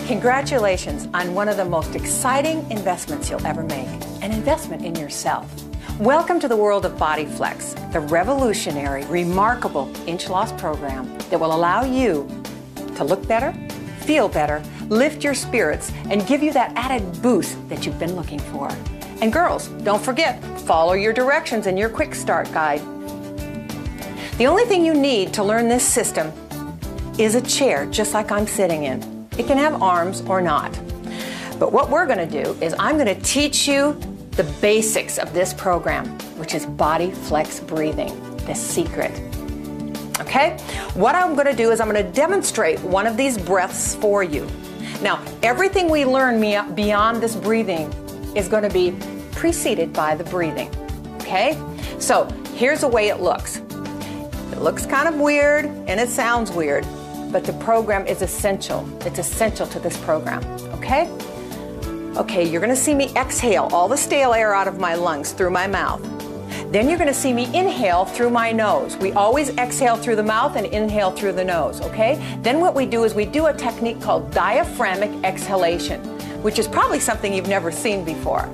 Congratulations on one of the most exciting investments you'll ever make, an investment in yourself. Welcome to the world of bodiflexa, the revolutionary, remarkable inch loss program that will allow you to look better, feel better, lift your spirits, and give you that added boost that you've been looking for. And girls, don't forget, follow your directions in your quick start guide. The only thing you need to learn this system is a chair, just like I'm sitting in. It can have arms or not. But what we're going to do is I'm going to teach you the basics of this program, which is bodiflexa breathing, the secret. Okay? What I'm going to do is I'm going to demonstrate one of these breaths for you. Now, everything we learn beyond this breathing is going to be preceded by the breathing. Okay? So, here's the way it looks. It looks kind of weird and it sounds weird, but the program is essential. It's essential to this program. Okay? Okay, you're going to see me exhale all the stale air out of my lungs through my mouth. Then you're going to see me inhale through my nose. We always exhale through the mouth and inhale through the nose, okay? Then what we do is we do a technique called diaphragmatic exhalation, which is probably something you've never seen before.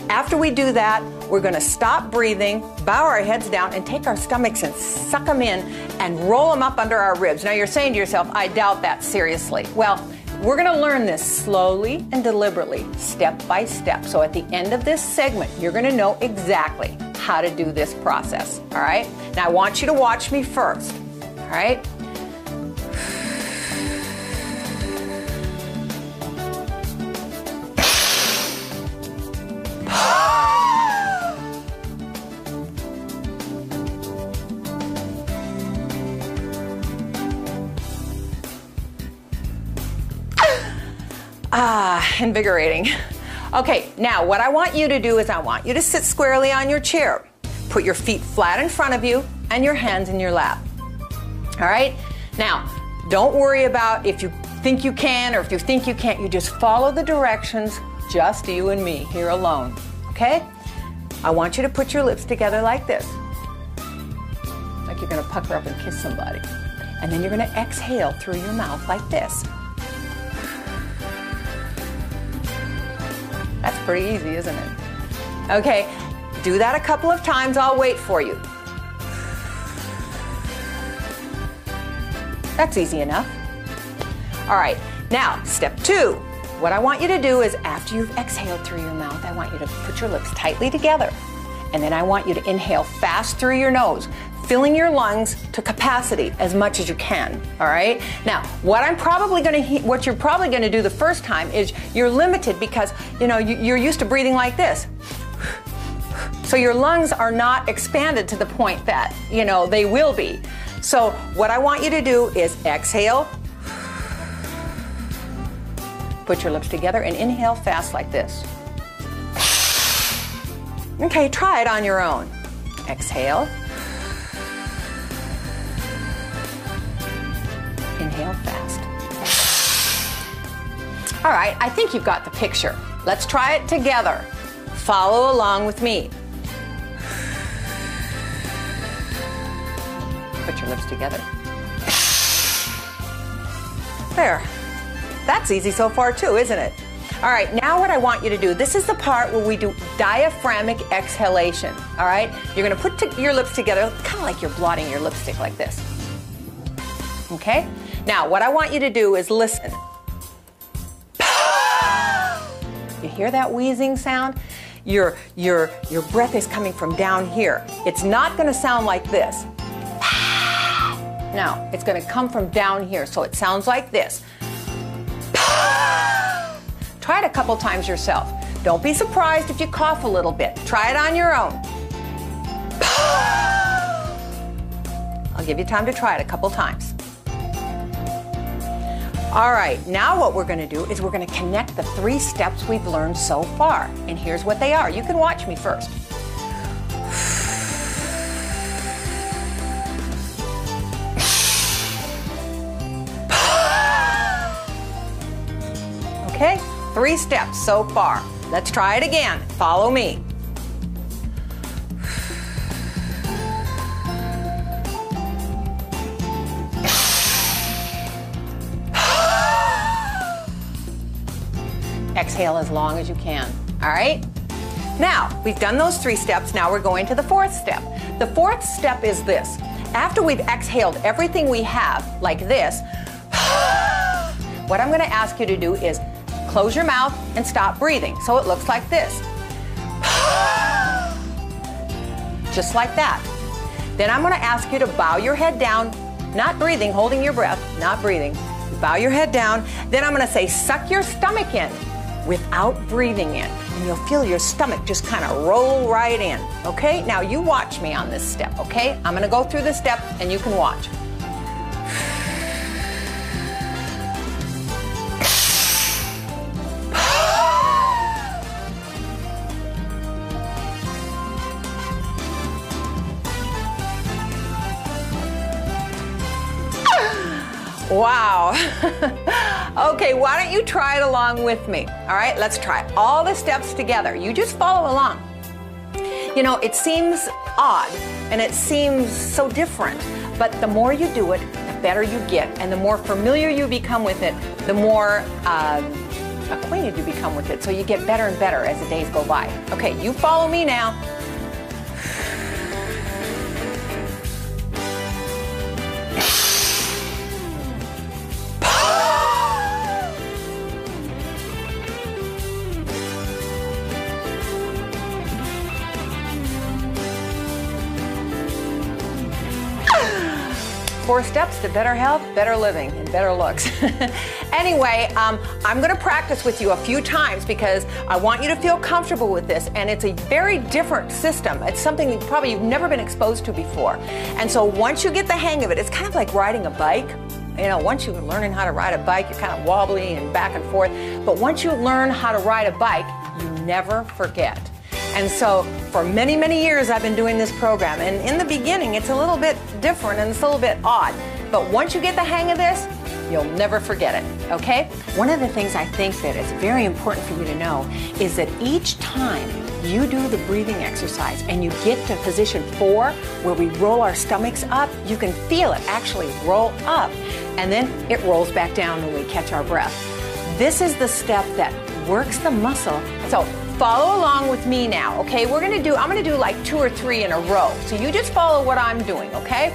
After we do that, we're going to stop breathing, bow our heads down, and take our stomachs and suck them in and roll them up under our ribs. Now you're saying to yourself, I doubt that seriously. Well, we're going to learn this slowly and deliberately, step by step. So at the end of this segment, you're going to know exactly how to do this process. All right? Now I want you to watch me first. All right? Invigorating. Okay, now what I want you to do is I want you to sit squarely on your chair. Put your feet flat in front of you and your hands in your lap. All right? Now, don't worry about if you think you can or if you think you can't. You just follow the directions, just you and me here alone. Okay? I want you to put your lips together like this. Like you're going to pucker up and kiss somebody. And then you're going to exhale through your mouth like this. That's pretty easy, isn't it? Okay, do that a couple of times. I'll wait for you. That's easy enough. All right, now, step 2. What I want you to do is after you've exhaled through your mouth, I want you to put your lips tightly together. And then I want you to inhale fast through your nose, filling your lungs to capacity as much as you can, all right? Now, what you're probably going to do the first time is you're limited because, you're used to breathing like this. So your lungs are not expanded to the point that, they will be. So what I want you to do is exhale, put your lips together, and inhale fast like this. Okay, try it on your own. Exhale. Inhale fast. All right, I think you've got the picture. Let's try it together. Follow along with me. Put your lips together. There. That's easy so far too, isn't it? All right, now what I want you to do, this is the part where we do diaphragmatic exhalation, all right? You're going to put your lips together, kind of like you're blotting your lipstick like this. Okay? Now, what I want you to do is listen. You hear that wheezing sound? Your breath is coming from down here. It's not going to sound like this. No, it's going to come from down here, so it sounds like this. Try it a couple times yourself. Don't be surprised if you cough a little bit. Try it on your own. I'll give you time to try it a couple times. All right, now what we're going to do is we're going to connect the 3 steps we've learned so far. And here's what they are. You can watch me first. Okay, 3 steps so far. Let's try it again. Follow me. Exhale as long as you can, all right? Now, we've done those 3 steps. Now we're going to the 4th step. The 4th step is this. After we've exhaled everything we have, like this, what I'm gonna ask you to do is close your mouth and stop breathing. So it looks like this. Just like that. Then I'm gonna ask you to bow your head down, not breathing, holding your breath, not breathing. Bow your head down. Then I'm gonna say, suck your stomach in without breathing in. And you'll feel your stomach just kind of roll right in, okay? Now you watch me on this step, okay? I'm gonna go through the step and you can watch. Wow. Okay, why don't you try it along with me? All right, let's try all the steps together. You just follow along. You know, it seems odd and it seems so different, but the more you do it, the better you get, and the more familiar you become with it, the more acquainted you become with it. So you get better and better as the days go by. Okay, you follow me now. Four steps to better health, better living, and better looks. Anyway, I'm going to practice with you a few times because I want you to feel comfortable with this, and it's a very different system. It's something that probably you've never been exposed to before. And so once you get the hang of it, it's kind of like riding a bike. You know, once you're learning how to ride a bike, you're kind of wobbly and back and forth. But once you learn how to ride a bike, you never forget. And so for many, many years, I've been doing this program. And in the beginning, it's a little bit different and it's a little bit odd. But once you get the hang of this, you'll never forget it, okay? One of the things I think that is very important for you to know is that each time you do the breathing exercise and you get to position 4, where we roll our stomachs up, you can feel it actually roll up. And then it rolls back down when we catch our breath. This is the step that works the muscle. So follow along with me now, okay? I'm gonna do like 2 or 3 in a row. So you just follow what I'm doing, okay?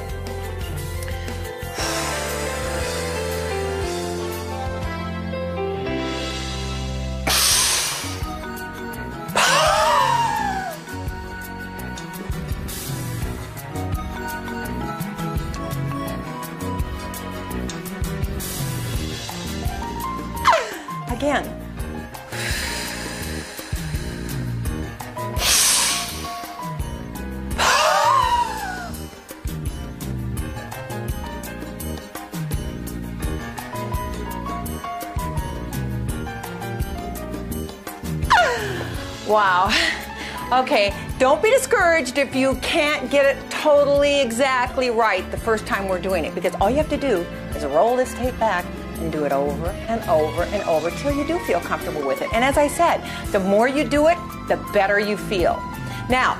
Again. Wow. Okay, don't be discouraged if you can't get it totally exactly right the first time we're doing it, because all you have to do is roll this tape back and do it over and over and over till you do feel comfortable with it. And as I said, the more you do it, the better you feel. Now,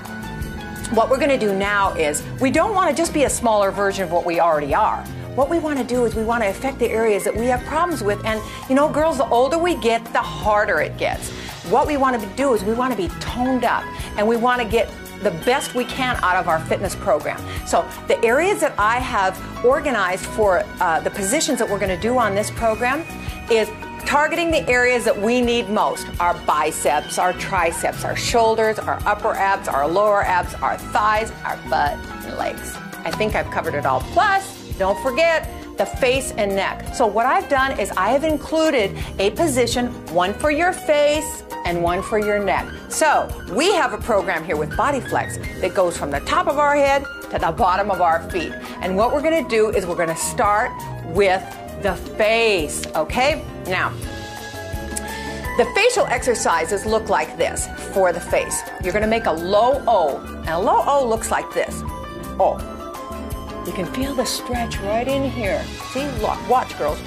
what we're going to do now is we don't want to just be a smaller version of what we already are. What we want to do is we want to affect the areas that we have problems with. And, you know, girls, the older we get, the harder it gets. What we want to do is we want to be toned up, and we want to get the best we can out of our fitness program. So the areas that I have organized for the positions that we're going to do on this program is targeting the areas that we need most: our biceps, our triceps, our shoulders, our upper abs, our lower abs, our thighs, our butt, and legs. I think I've covered it all. Plus, don't forget the face and neck. So what I've done is I have included a position, one for your face and one for your neck. So we have a program here with bodiflex that goes from the top of our head to the bottom of our feet. And what we're gonna do is we're gonna start with the face, okay? Now, the facial exercises look like this for the face. You're gonna make a low O, and a low O looks like this. O. You can feel the stretch right in here. See, look, watch, girls.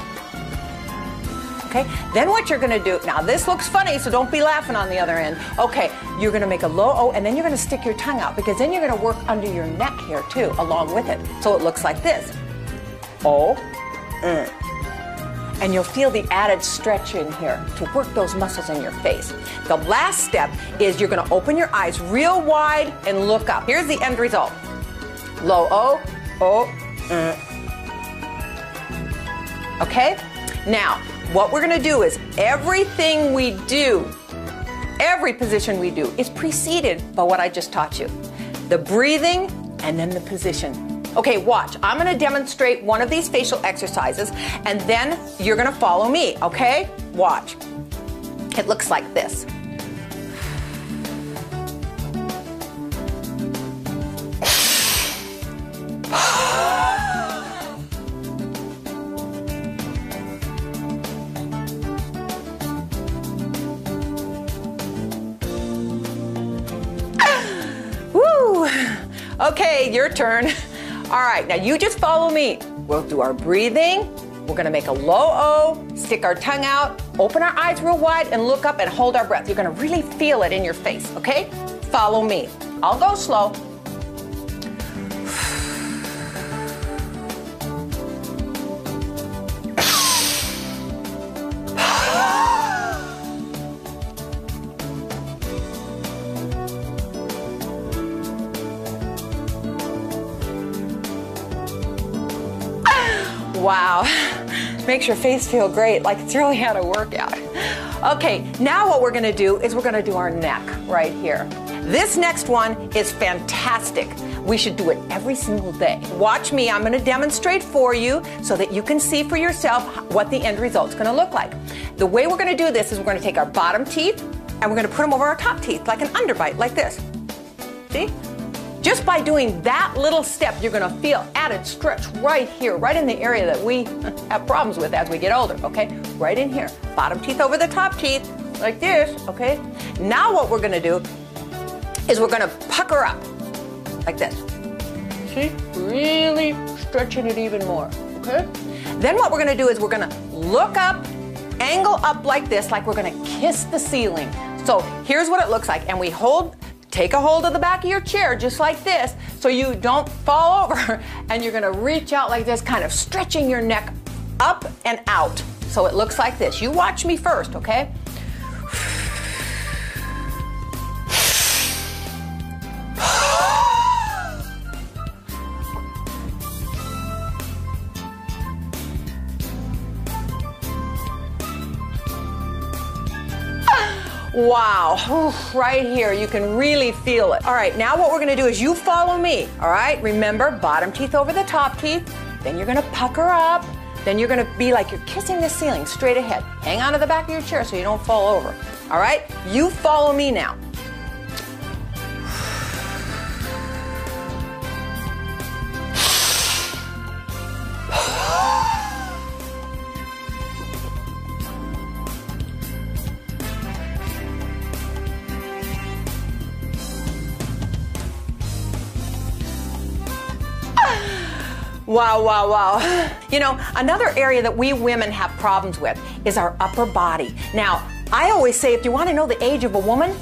Okay, then what you're gonna do, now this looks funny, so don't be laughing on the other end. Okay, you're gonna make a low O, and then you're gonna stick your tongue out, because then you're gonna work under your neck here too, along with it. So it looks like this. O, and you'll feel the added stretch in here to work those muscles in your face. The last step is you're gonna open your eyes real wide and look up. Here's the end result. Low O, O, Okay? Now, what we're gonna do is everything we do, every position we do is preceded by what I just taught you. The breathing and then the position. Okay, watch. I'm gonna demonstrate one of these facial exercises and then you're gonna follow me, okay? Watch. It looks like this. Woo! Okay, your turn. All right, now you just follow me. We'll do our breathing. We're gonna make a low O, stick our tongue out, open our eyes real wide and look up and hold our breath. You're gonna really feel it in your face, okay? Follow me. I'll go slow. Wow, makes your face feel great, like it's really had a workout. Okay, now what we're gonna do is we're gonna do our neck right here. This next one is fantastic. We should do it every single day. Watch me, I'm gonna demonstrate for you so that you can see for yourself what the end result's gonna look like. The way we're gonna do this is we're gonna take our bottom teeth and we're gonna put them over our top teeth like an underbite, like this. See? Just by doing that little step, you're gonna feel added stretch right here, right in the area that we have problems with as we get older, okay? Right in here. Bottom teeth over the top teeth, like this, okay? Now what we're gonna do is we're gonna pucker up, like this. See? Really stretching it even more, okay? Then what we're gonna do is we're gonna look up, angle up like this, like we're gonna kiss the ceiling. So here's what it looks like, and we take a hold of the back of your chair just like this so you don't fall over, and you're gonna reach out like this, kind of stretching your neck up and out. So it looks like this. You watch me first, okay? Wow, right here, you can really feel it. All right, now what we're gonna do is you follow me, all right? Remember, bottom teeth over the top teeth, then you're gonna pucker up, then you're gonna be like you're kissing the ceiling straight ahead. Hang on to the back of your chair so you don't fall over, all right? You follow me now. Wow, wow, wow. You know, another area that we women have problems with is our upper body. Now, I always say if you want to know the age of a woman,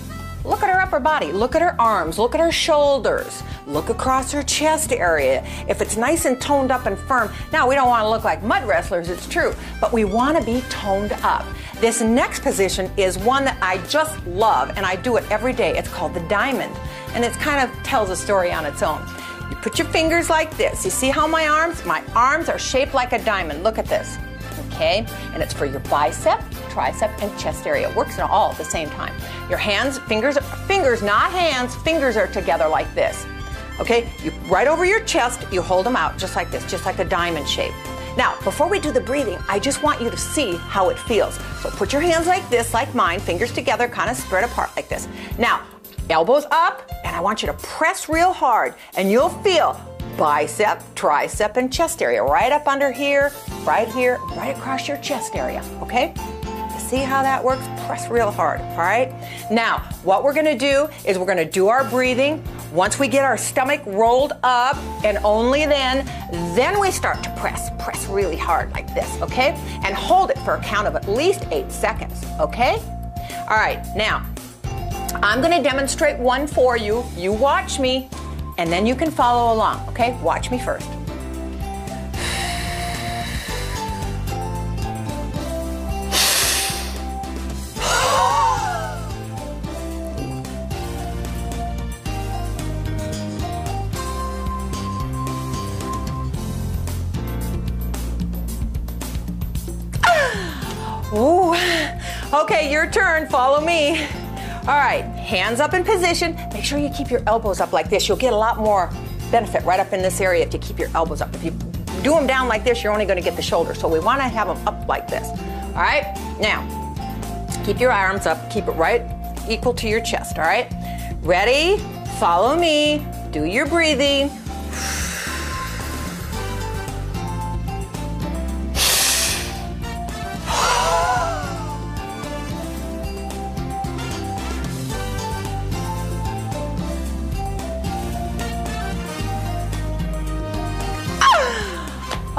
look at her upper body, look at her arms, look at her shoulders, look across her chest area. If it's nice and toned up and firm, now we don't want to look like mud wrestlers, it's true, but we want to be toned up. This next position is one that I just love, and I do it every day. It's called the diamond, and it kind of tells a story on its own. You put your fingers like this. You see how my arms are shaped like a diamond. Look at this, okay? And it's for your bicep, tricep, and chest area. It works in all at the same time. Your hands, fingers, not hands, fingers are together like this, okay? You right over your chest, you hold them out just like this, just like a diamond shape. Now, before we do the breathing, I just want you to see how it feels. So put your hands like this, like mine, fingers together, kind of spread apart like this. Now, elbows up, and I want you to press real hard, and you'll feel bicep, tricep, and chest area right up under here, right across your chest area, okay? See how that works? Press real hard, all right? Now, what we're gonna do is we're gonna do our breathing. Once we get our stomach rolled up, and only then we start to press really hard like this, okay? And hold it for a count of at least 8 seconds, okay? All right, now, I'm gonna demonstrate one for you. You watch me, and then you can follow along, okay? Watch me first. Ooh. Okay, your turn. Follow me. All right, hands up in position. Make sure you keep your elbows up like this. You'll get a lot more benefit right up in this area if you keep your elbows up. If you do them down like this, you're only going to get the shoulders. So we want to have them up like this. All right, now keep your arms up. Keep it right equal to your chest. All right, ready? Follow me. Do your breathing.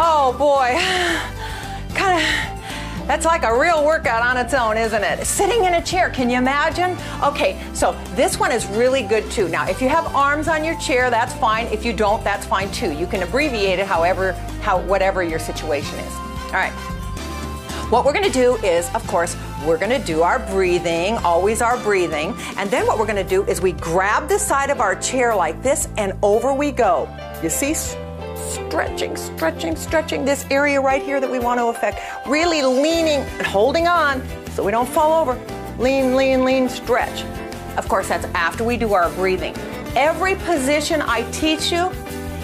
Oh boy, that's like a real workout on its own, isn't it? Sitting in a chair, can you imagine? Okay, so this one is really good too. Now, if you have arms on your chair, that's fine. If you don't, that's fine too. You can abbreviate it whatever your situation is. All right, what we're gonna do is, of course, we're gonna do our breathing, always our breathing. And then what we're gonna do is we grab the side of our chair like this and over we go. You see? Stretching, stretching, stretching this area right here that we want to affect. Really leaning and holding on so we don't fall over. Lean, lean, lean, stretch. Of course, that's after we do our breathing. Every position I teach you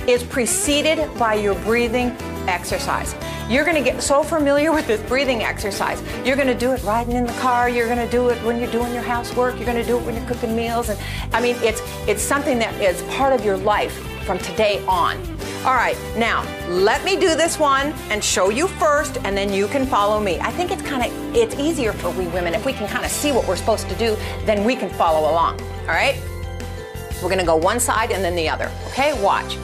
is preceded by your breathing exercise. You're going to get so familiar with this breathing exercise. You're going to do it riding in the car. You're going to do it when you're doing your housework. You're going to do it when you're cooking meals. And I mean, it's something that is part of your life from today on. All right, now let me do this one and show you first, and then you can follow me. I think it's easier for we women if we can kind of see what we're supposed to do, then we can follow along. All right, we're going to go one side and then the other. Okay, watch.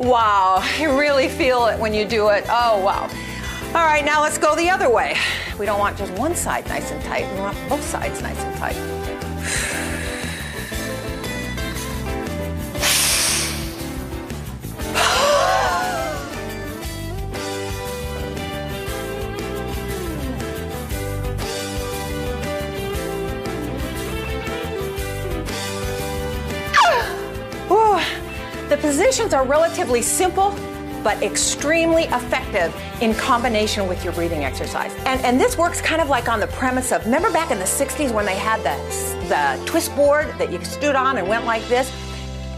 Wow, you really feel it when you do it. Oh, wow. All right, now let's go the other way. We don't want just one side nice and tight. We want both sides nice and tight. The positions are relatively simple, but extremely effective in combination with your breathing exercise. And this works kind of like on the premise of, remember back in the 60s when they had the twist board that you stood on and went like this?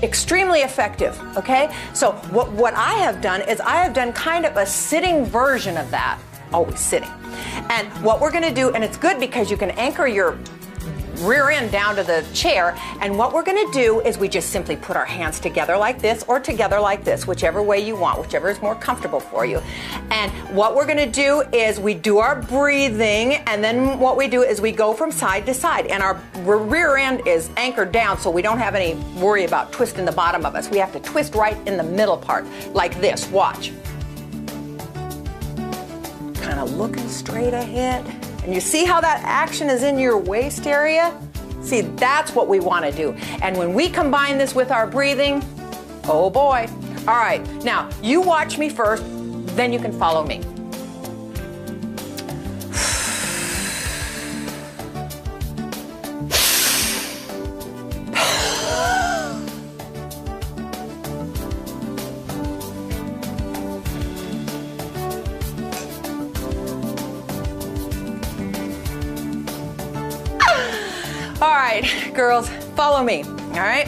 Extremely effective, okay? So what I have done is I have done kind of a sitting version of that, always sitting. And what we're gonna do, and it's good because you can anchor your rear end down to the chair, and what we're going to do is we just simply put our hands together like this or together like this, whichever way you want, whichever is more comfortable for you. And what we're going to do is we do our breathing, and then what we do is we go from side to side, and our rear end is anchored down so we don't have any worry about twisting the bottom of us. We have to twist right in the middle part like this. Watch. Kind of looking straight ahead. And you see how that action is in your waist area? See, that's what we want to do. And when we combine this with our breathing, oh boy. All right, now you watch me first, then you can follow me. All right, girls, follow me, all right?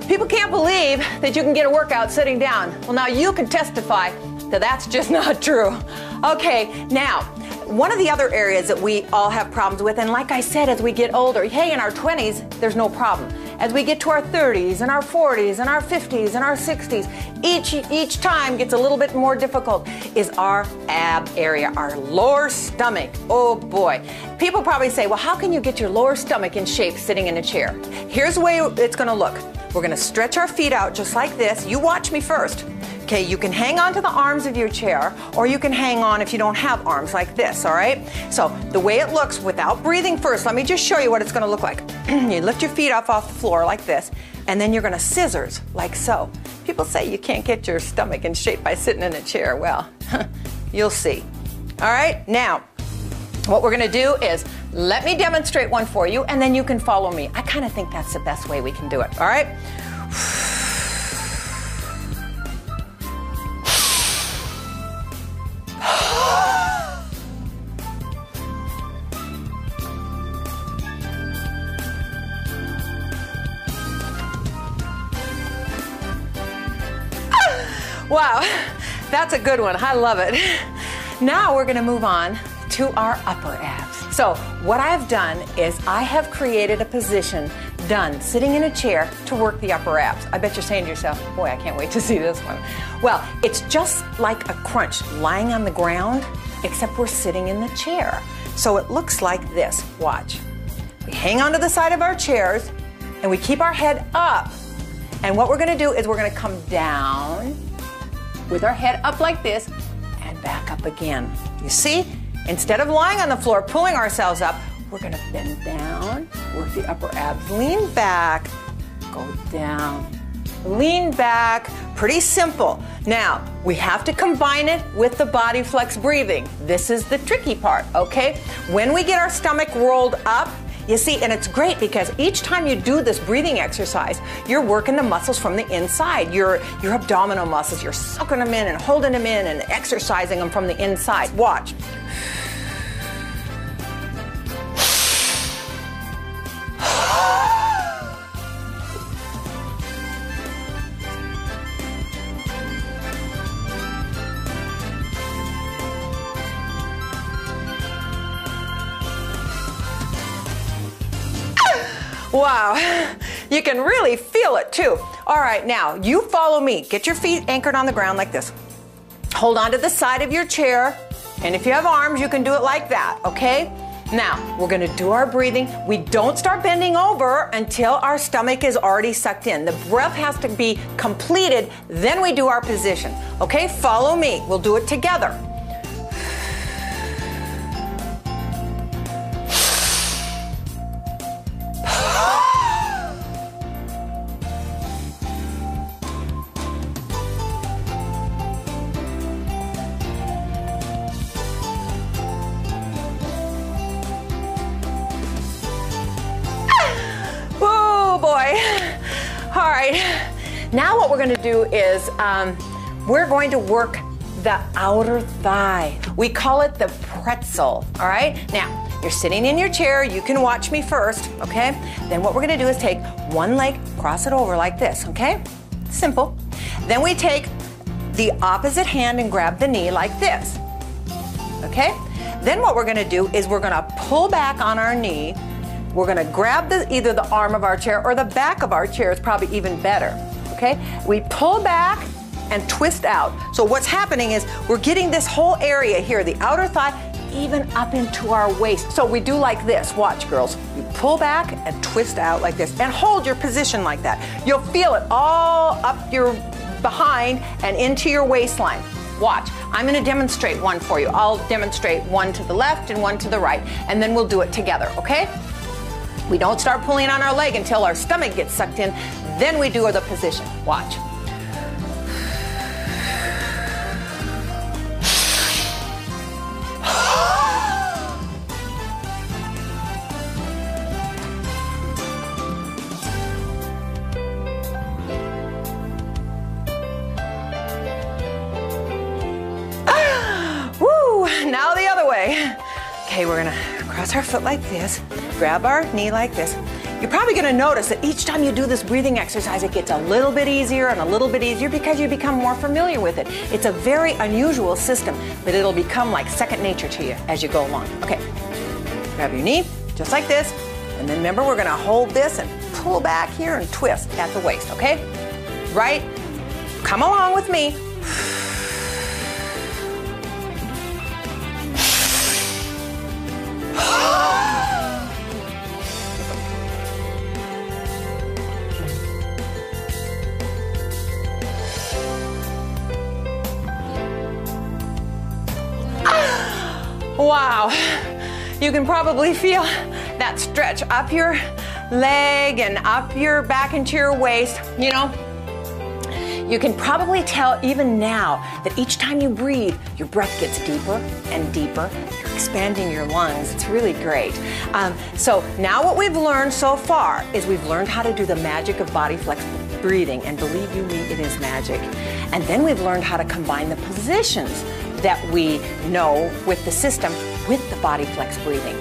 People can't believe that you can get a workout sitting down. Well, now you can testify that that's just not true. Okay, now, one of the other areas that we all have problems with, and like I said, as we get older, hey, in our 20s, there's no problem. As we get to our 30s and our 40s and our 50s and our 60s, each time gets a little bit more difficult, is our ab area, our lower stomach. Oh boy. People probably say, well, how can you get your lower stomach in shape sitting in a chair? Here's the way it's gonna look. we're gonna stretch our feet out just like this. You watch me first. Okay, you can hang on to the arms of your chair, or you can hang on if you don't have arms like this, all right? So the way it looks without breathing first, let me just show you what it's gonna look like. You lift your feet off the floor like this, and then you're gonna scissors like so. People say you can't get your stomach in shape by sitting in a chair. Well, you'll see. All right, now, what we're gonna do is, let me demonstrate one for you, and then you can follow me. I kind of think that's the best way we can do it, all right? Wow, that's a good one. I love it. Now we're gonna move on to our upper abs. So what I've done is I have created a position done sitting in a chair to work the upper abs. I bet you're saying to yourself, boy, I can't wait to see this one. Well, it's just like a crunch lying on the ground, except we're sitting in the chair. So it looks like this. Watch. We hang onto the side of our chairs and we keep our head up. And what we're gonna do is we're gonna come down with our head up like this and back up again. You see? Instead of lying on the floor, pulling ourselves up, we're gonna bend down, work the upper abs, lean back, go down, lean back. Pretty simple. Now, we have to combine it with the body flex breathing. This is the tricky part, okay? When we get our stomach rolled up, you see, and it's great because each time you do this breathing exercise, you're working the muscles from the inside, your abdominal muscles. You're sucking them in and holding them in and exercising them from the inside. Watch. Wow, you can really feel it too. All right, now you follow me. Get your feet anchored on the ground like this. Hold on to the side of your chair, and if you have arms, you can do it like that, okay? Now, we're gonna do our breathing. We don't start bending over until our stomach is already sucked in. The breath has to be completed, then we do our position. Okay, follow me. We'll do it together. All right, now what we're going to do is we're going to work the outer thigh. We call it the pretzel, all right? Now, you're sitting in your chair. You can watch me first, okay? Then what we're going to do is take one leg, cross it over like this, okay? Simple. Then we take the opposite hand and grab the knee like this, okay? Then what we're going to do is we're going to pull back on our knee. We're gonna grab either the arm of our chair or the back of our chair is probably even better, okay? We pull back and twist out. So what's happening is we're getting this whole area here, the outer thigh, even up into our waist. So we do like this. Watch, girls. You pull back and twist out like this and hold your position like that. You'll feel it all up your behind and into your waistline. Watch. I'm gonna demonstrate one for you. I'll demonstrate one to the left and one to the right, and then we'll do it together, okay? We don't start pulling on our leg until our stomach gets sucked in. Then we do the position. Watch. Woo! Now the other way. Okay, we're gonna cross our foot like this, grab our knee like this. You're probably gonna notice that each time you do this breathing exercise, it gets a little bit easier and a little bit easier because you become more familiar with it. It's a very unusual system, but it'll become like second nature to you as you go along. Okay, grab your knee, just like this, and then remember we're gonna hold this and pull back here and twist at the waist, okay? Right? Come along with me. Wow. You can probably feel that stretch up your leg and up your back into your waist. You know, you can probably tell even now that each time you breathe, your breath gets deeper and deeper. You're expanding your lungs. It's really great. So now what we've learned so far is we've learned how to do the magic of bodiflex breathing, and believe you me, it is magic. And then we've learned how to combine the positions that we know with the system with the bodiflex breathing.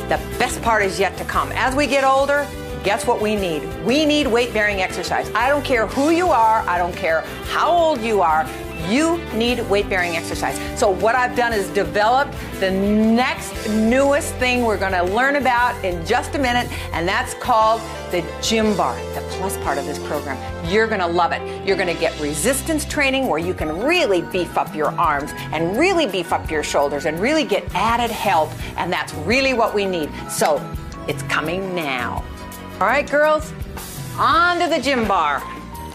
The best part is yet to come. As we get older, guess what we need? We need weight-bearing exercise. I don't care who you are. I don't care how old you are. You need weight-bearing exercise. So what I've done is developed the next newest thing we're going to learn about in just a minute, and that's called the gym bar, the plus part of this program. You're going to love it. You're going to get resistance training where you can really beef up your arms and really beef up your shoulders and really get added help, and that's really what we need. So it's coming now. All right, girls, on to the gym bar.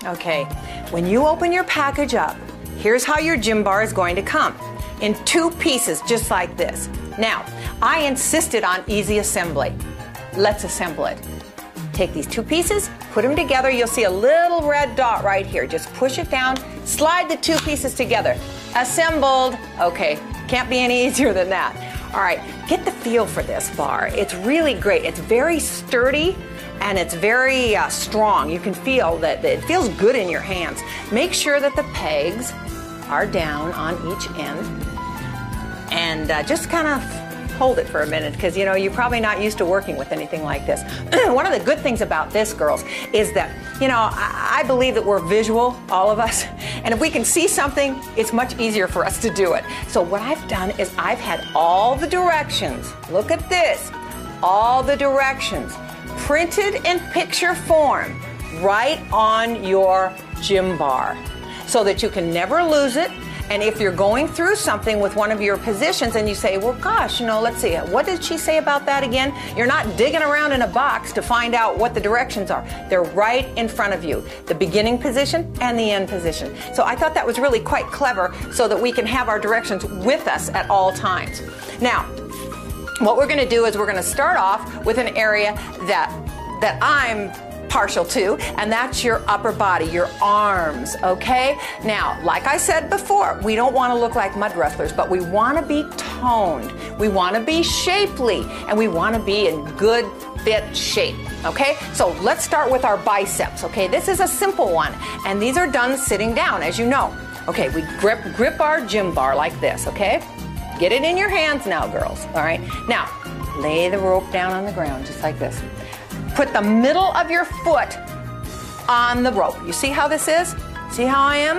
Okay, when you open your package up, here's how your gym bar is going to come. In 2 pieces, just like this. Now, I insisted on easy assembly. Let's assemble it. Take these 2 pieces, put them together. You'll see a little red dot right here. Just push it down, slide the 2 pieces together. Assembled. Okay, can't be any easier than that. All right, get the feel for this bar. It's really great. It's very sturdy and it's very strong. You can feel that it feels good in your hands. Make sure that the pegs are down on each end, and just kind of hold it for a minute, because you know you're probably not used to working with anything like this. One of the good things about this, girls, is that you know I believe that we're visual, all of us, and if we can see something, it's much easier for us to do it. So what I've done is I've had all the directions. Look at this, all the directions printed in picture form right on your gym bar, so that you can never lose it. And if you're going through something with one of your positions and you say, well, gosh, you know, let's see, what did she say about that again? You're not digging around in a box to find out what the directions are. They're right in front of you, the beginning position and the end position. So I thought that was really quite clever, so that we can have our directions with us at all times. Now, what we're going to do is we're going to start off with an area that I'm partial to, and that's your upper body, your arms, okay? Now, like I said before, we don't want to look like mud wrestlers, but we want to be toned, we want to be shapely, and we want to be in good fit shape, okay? So let's start with our biceps, okay? This is a simple one, and these are done sitting down, as you know. Okay, we grip our gym bar like this, okay? Get it in your hands now, girls, all right? Now, lay the rope down on the ground, just like this. Put the middle of your foot on the rope. You see how this is? See how I am?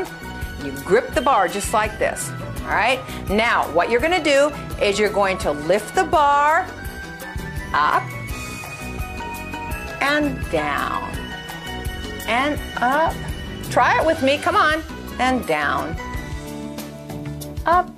You grip the bar just like this, all right? Now, what you're gonna do is you're going to lift the bar up and down and up. Try it with me, come on. And down, up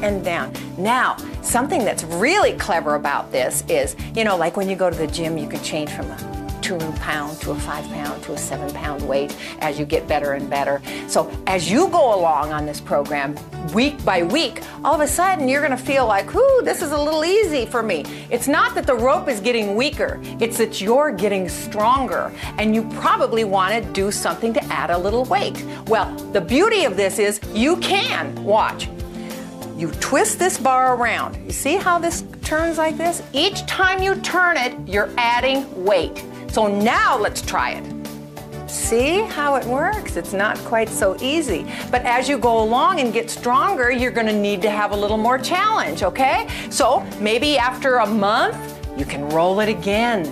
and down. Now, something that's really clever about this is, you know, like when you go to the gym, you can change from a 2 pound to a 5 pound to a 7 pound weight as you get better and better. So as you go along on this program, week by week, all of a sudden you're going to feel like, ooh, this is a little easy for me. It's not that the rope is getting weaker, it's that you're getting stronger, and you probably want to do something to add a little weight. Well, the beauty of this is you can, watch. You twist this bar around. You see how this turns like this? Each time you turn it, you're adding weight. So now let's try it. See how it works? It's not quite so easy. But as you go along and get stronger, you're going to need to have a little more challenge, okay? So maybe after a month, you can roll it again.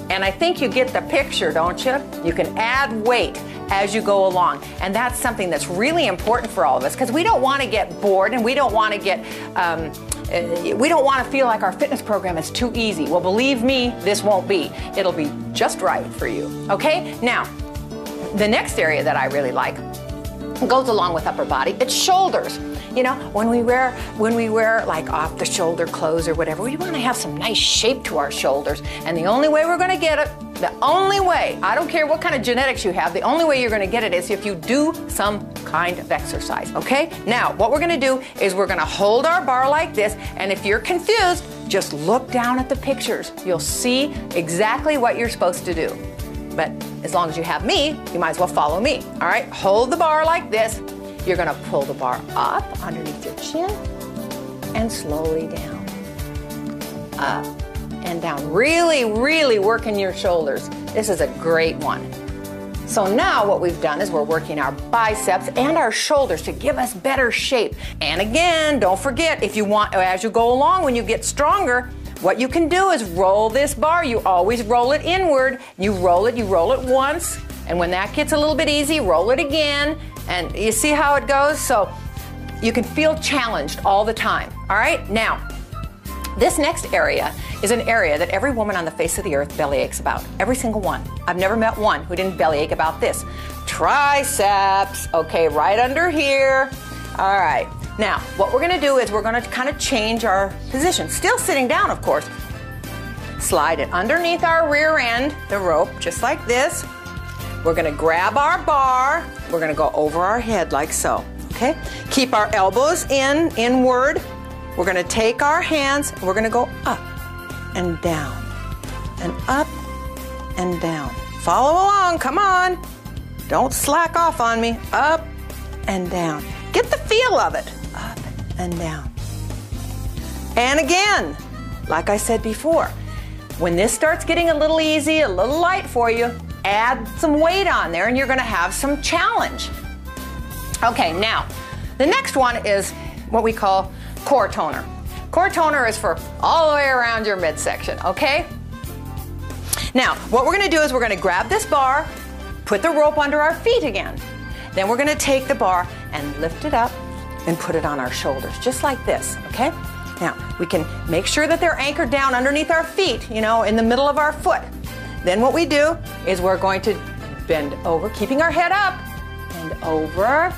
And I think you get the picture, don't you? You can add weight as you go along. And that's something that's really important for all of us, because we don't want to get bored, and we don't want to get, we don't want to feel like our fitness program is too easy. Well, believe me, this won't be. It'll be just right for you. Okay? Now, the next area that I really like goes along with upper body. It's shoulders. You know, when we wear like off the shoulder clothes or whatever, we want to have some nice shape to our shoulders. And the only way we're going to get it The only way, I don't care what kind of genetics you have, the only way you're gonna get it is if you do some kind of exercise, okay? Now, what we're gonna do is we're gonna hold our bar like this, and if you're confused, just look down at the pictures. You'll see exactly what you're supposed to do. But as long as you have me, you might as well follow me, all right? Hold the bar like this. You're gonna pull the bar up underneath your chin and slowly down. Up and down. Really, really working your shoulders. This is a great one. So now what we've done is we're working our biceps and our shoulders to give us better shape. And again, don't forget, if you want, as you go along, when you get stronger, what you can do is roll this bar. You always roll it inward. You roll it once, and when that gets a little bit easy, roll it again, and you see how it goes? So you can feel challenged all the time, all right? Now, this next area is an area that every woman on the face of the earth bellyaches about. Every single one. I've never met one who didn't bellyache about this. Triceps, okay, right under here. All right, now what we're gonna do is we're gonna kind of change our position. Still sitting down, of course. Slide it underneath our rear end, the rope, just like this. We're gonna grab our bar. We're gonna go over our head like so, okay? Keep our elbows inward. We're gonna take our hands, and we're gonna go up and down, and up and down. Follow along, come on. Don't slack off on me. Up and down. Get the feel of it. Up and down. And again, like I said before, when this starts getting a little easy, a little light for you, add some weight on there and you're gonna have some challenge. Okay, now, the next one is what we call core toner. Core toner is for all the way around your midsection, okay? Now, what we're gonna do is we're gonna grab this bar, put the rope under our feet again. Then we're gonna take the bar and lift it up and put it on our shoulders, just like this, okay? Now, we can make sure that they're anchored down underneath our feet, you know, in the middle of our foot. Then what we do is we're going to bend over, keeping our head up, bend over,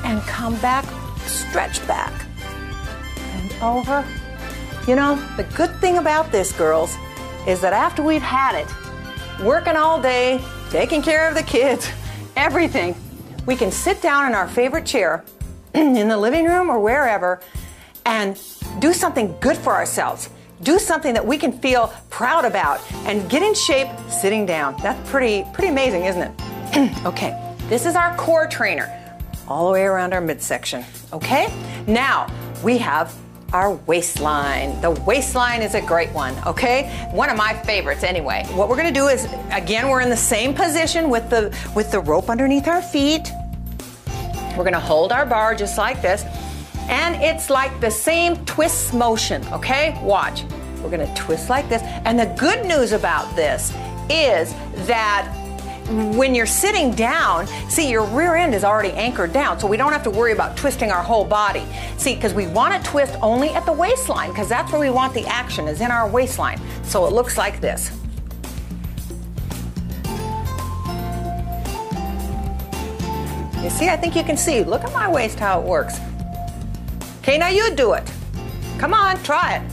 and come back, stretch back. Over. You know, the good thing about this, girls, is that after we've had it, working all day, taking care of the kids, everything, we can sit down in our favorite chair in the living room or wherever and do something good for ourselves. Do something that we can feel proud about and get in shape sitting down. That's pretty amazing, isn't it? Okay, this is our core trainer all the way around our midsection, okay? Now, we have our waistline. The waistline is a great one, okay? One of my favorites anyway. What we're gonna do is, again, we're in the same position with the rope underneath our feet. We're gonna hold our bar just like this, and it's like the same twist motion, okay? Watch. We're gonna twist like this, and the good news about this is that when you're sitting down, see, your rear end is already anchored down, so we don't have to worry about twisting our whole body. See, because we want to twist only at the waistline, because that's where we want the action, is in our waistline. So it looks like this. You see, I think you can see. Look at my waist, how it works. Okay, now you do it. Come on, try it.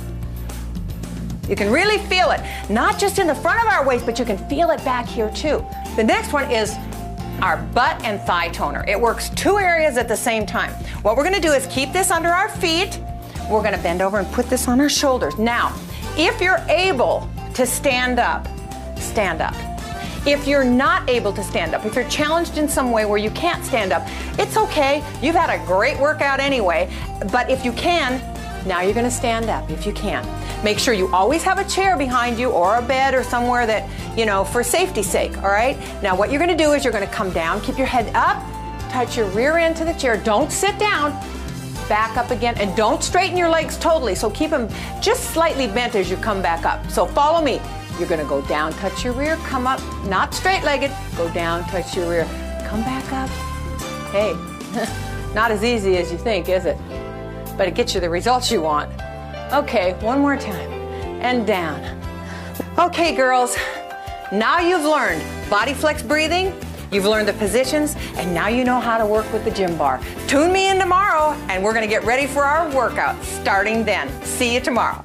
You can really feel it, not just in the front of our waist, but you can feel it back here too. The next one is our butt and thigh toner. It works two areas at the same time. What we're gonna do is keep this under our feet. We're gonna bend over and put this on our shoulders. Now, if you're able to stand up, stand up. If you're not able to stand up, if you're challenged in some way where you can't stand up, it's okay. You've had a great workout anyway, but if you can, now you're gonna stand up if you can. Make sure you always have a chair behind you or a bed or somewhere that, you know, for safety's sake, all right? Now what you're gonna do is you're gonna come down, keep your head up, touch your rear end to the chair, don't sit down, back up again, and don't straighten your legs totally, so keep them just slightly bent as you come back up. So follow me. You're gonna go down, touch your rear, come up, not straight-legged, go down, touch your rear, come back up. Hey, not as easy as you think, is it? But it gets you the results you want. Okay, one more time, and down. Okay, girls, now you've learned body flex breathing, you've learned the positions, and now you know how to work with the gym bar. Tune me in tomorrow, and we're gonna get ready for our workout starting then. See you tomorrow.